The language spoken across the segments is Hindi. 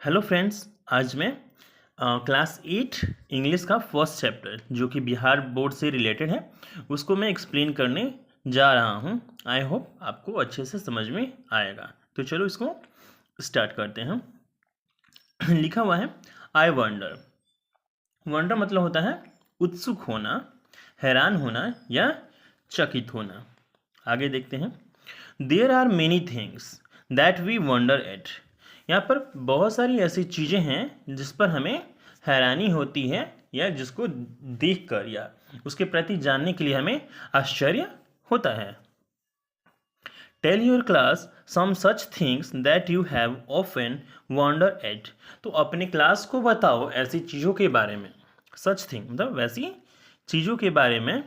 हेलो फ्रेंड्स, आज मैं क्लास 8 इंग्लिश का फर्स्ट चैप्टर जो कि बिहार बोर्ड से रिलेटेड है उसको मैं एक्सप्लेन करने जा रहा हूँ। आई होप आपको अच्छे से समझ में आएगा। तो चलो इसको स्टार्ट करते हैं। लिखा हुआ है आई वंडर। वंडर मतलब होता है उत्सुक होना, हैरान होना या चकित होना। आगे देखते हैं। There are many things that we wonder at. यहाँ पर बहुत सारी ऐसी चीज़ें हैं जिस पर हमें हैरानी होती है या जिसको देखकर या उसके प्रति जानने के लिए हमें आश्चर्य होता है। Tell your class some such things that you have often wonder at. तो अपने क्लास को बताओ ऐसी चीज़ों के बारे में। सच थिंग मतलब वैसी चीज़ों के बारे में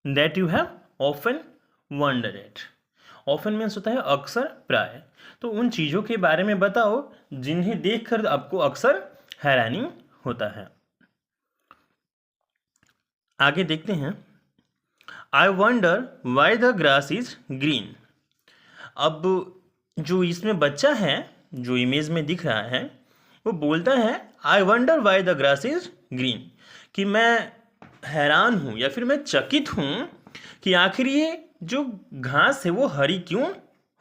that you have often wonder at. Often means होता है अक्सर, प्राय। तो उन चीज़ों के बारे में बताओ जिन्हें देखकर आपको अक्सर हैरानी होता है। आगे देखते हैं। I wonder why the grass is green. अब जो इसमें बच्चा है, जो इमेज में दिख रहा है, वो बोलता है I wonder why the grass is green, कि मैं हैरान हूँ या फिर मैं चकित हूँ कि आखिर ये जो घास है वो हरी क्यों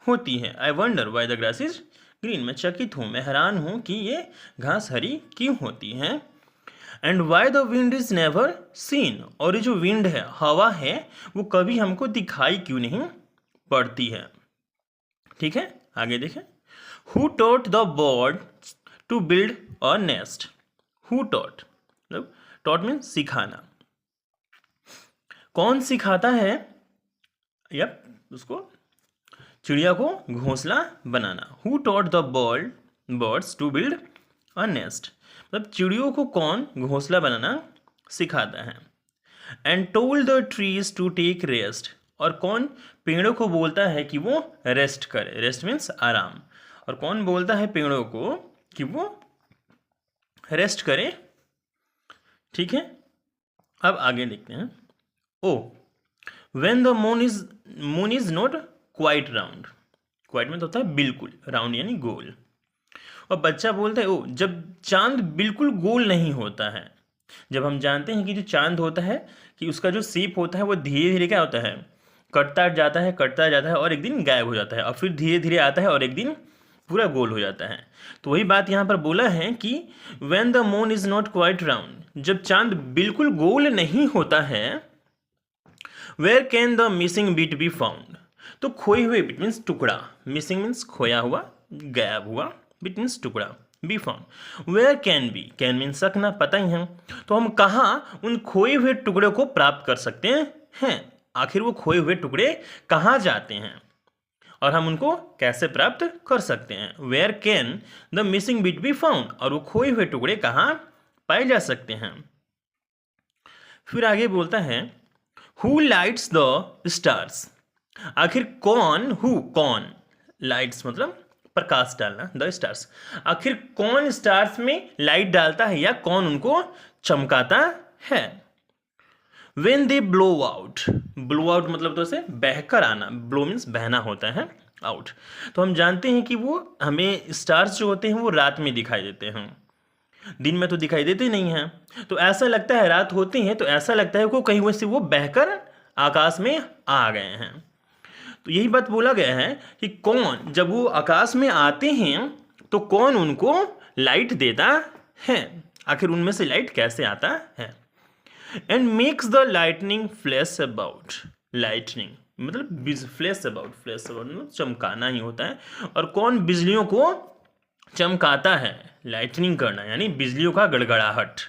होती है। I wonder why the grass is green, मैं चकित हूँ, मैं हैरान हूँ कि ये घास हरी क्यों होती है। And why the wind is never seen, और ये जो विंड है, हवा है, वो कभी हमको दिखाई क्यों नहीं पड़ती है। ठीक है, आगे देखें। Who taught the bird to build a nest. Who taught मतलब टॉट मीन्स सिखाना। कौन सिखाता है या उसको, चिड़िया को घोंसला बनाना। Who taught the birds to build a nest, मतलब चिड़ियों को कौन घोंसला बनाना सिखाता है। And told the trees to take rest, और कौन पेड़ों को बोलता है कि वो रेस्ट करे। रेस्ट मीन्स आराम। और कौन बोलता है पेड़ों को कि वो रेस्ट करे। ठीक है, अब आगे देखते हैं। O when the moon is not quite round. Quite में तो होता है बिल्कुल, राउंड यानी गोल। और बच्चा बोलता है ओ, जब चांद बिल्कुल गोल नहीं होता है। जब हम जानते हैं कि जो चांद होता है कि उसका जो शेप होता है वो धीरे धीरे क्या होता है, कटता जाता है और एक दिन गायब हो जाता है, और फिर धीरे धीरे आता है और एक दिन पूरा गोल हो जाता है। तो वही बात यहाँ पर बोला है कि when the moon is not quite round, जब चांद बिल्कुल गोल नहीं होता है। Where can the missing bit be found, तो खोए हुए बिट मीन्स टुकड़ा, मिसिंग मीन्स खोया हुआ, गायब हुआ, बिट मीन्स टुकड़ा, be found. Where can be, can means सकना, पता ही है। तो हम कहाँ उन खोए हुए टुकड़े को प्राप्त कर सकते हैं। आखिर वो खोए हुए टुकड़े कहाँ जाते हैं और हम उनको कैसे प्राप्त कर सकते हैं। Where can the missing bit be found, और वो खोए हुए टुकड़े कहाँ पाए जा सकते हैं। फिर आगे बोलता है हु लाइट्स द स्टार्स। आखिर कौन, हु कौन, लाइट्स मतलब प्रकाश डालना, द स्टार्स, आखिर कौन स्टार्स में लाइट डालता है या कौन उनको चमकाता है। When they blow out, blow out मतलब तो से बहकर आना, ब्लो मीन्स बहना होता है, आउट। तो हम जानते हैं कि वो हमें स्टार्स जो होते हैं वो रात में दिखाई देते हैं, दिन में तो दिखाई देते नहीं हैं। तो ऐसा लगता है रात होती है तो ऐसा लगता है कि कहीं वैसे वो बहकर आकाश में आ गए हैं। तो यही बात बोला गया है कि कौन, जब वो आकाश में आते हैं तो कौन उनको लाइट देता है, आखिर उनमें से लाइट कैसे आता है। And makes the lightning flash about, lightning मतलब फ्लैश अबाउट, फ्लैश अबाउट मतलब चमकाना ही होता है। और कौन बिजलियों को चमकाता है, लाइटनिंग करना यानी बिजलियों का गड़गड़ाहट।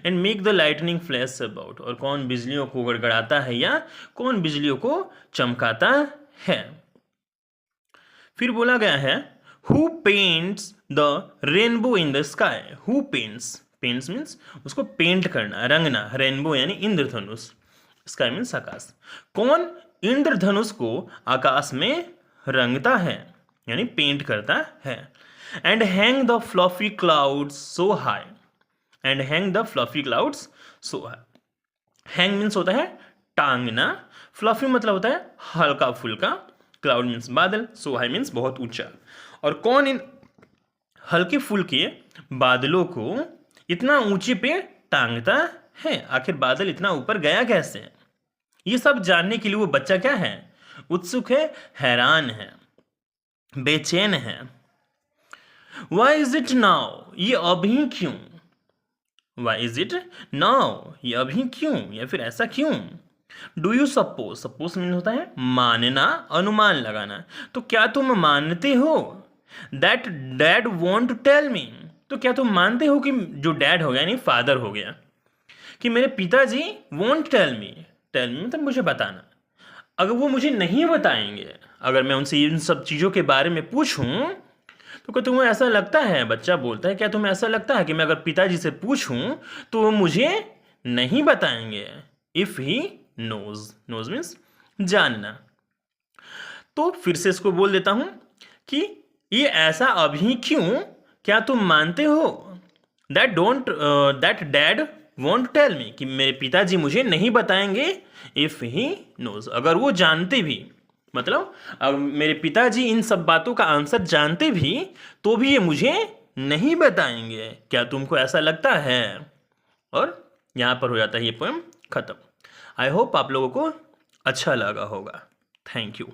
And make the lightning flash about, और कौन बिजलियों को गड़गड़ाता है या कौन बिजलियों को चमकाता है। फिर बोला गया है who paints the rainbow in the sky. Who paints, paints means उसको पेंट करना, रंगना, रेनबो यानी इंद्रधनुष, स्काई मीन्स आकाश। कौन इंद्रधनुष को आकाश में रंगता है यानी पेंट करता है। And hang the fluffy clouds so high, and hang the fluffy clouds so high. Hang means होता है टांगना, फ्लफी मतलब होता है हल्का फुल्का, क्लाउड मीन्स बादल, सो हाई मीन्स बहुत ऊंचा। और कौन इन हल्के फुल्के बादलों को इतना ऊंचे पे टांगता है? आखिर बादल इतना ऊपर गया कैसे? ये सब जानने के लिए वो बच्चा क्या है? उत्सुक है, हैरान है, बेचैन है। Why is it now? ये अभी क्यों? Why is it now? ये अभी क्यों, या फिर ऐसा क्यों? Do you suppose? Suppose mean होता है मानना, अनुमान लगाना। तो क्या तुम मानते हो that dad want to tell me? तो क्या तुम मानते हो कि जो डैड हो गया यानी फादर हो गया, कि मेरे पिताजी वॉन्ट टेल मी मतलब मुझे बताना, अगर वो मुझे नहीं बताएंगे, अगर मैं उनसे इन सब चीज़ों के बारे में पूछूं, तो क्या तुम्हें ऐसा लगता है, बच्चा बोलता है, क्या तुम्हें ऐसा लगता है कि मैं अगर पिताजी से पूछूं तो वो मुझे नहीं बताएंगे? If he knows, knows means जानना। तो फिर से इसको बोल देता हूं कि ये ऐसा अभी क्यों? क्या तुम मानते हो that dad want tell me, कि मेरे पिताजी मुझे नहीं बताएंगे? इफ ही नोज, अगर वो जानते भी, मतलब अगर मेरे पिताजी इन सब बातों का आंसर जानते भी तो भी ये मुझे नहीं बताएंगे। क्या तुमको ऐसा लगता है? और यहाँ पर हो जाता है ये पोएम खत्म। आई होप आप लोगों को अच्छा लगा होगा। Thank you.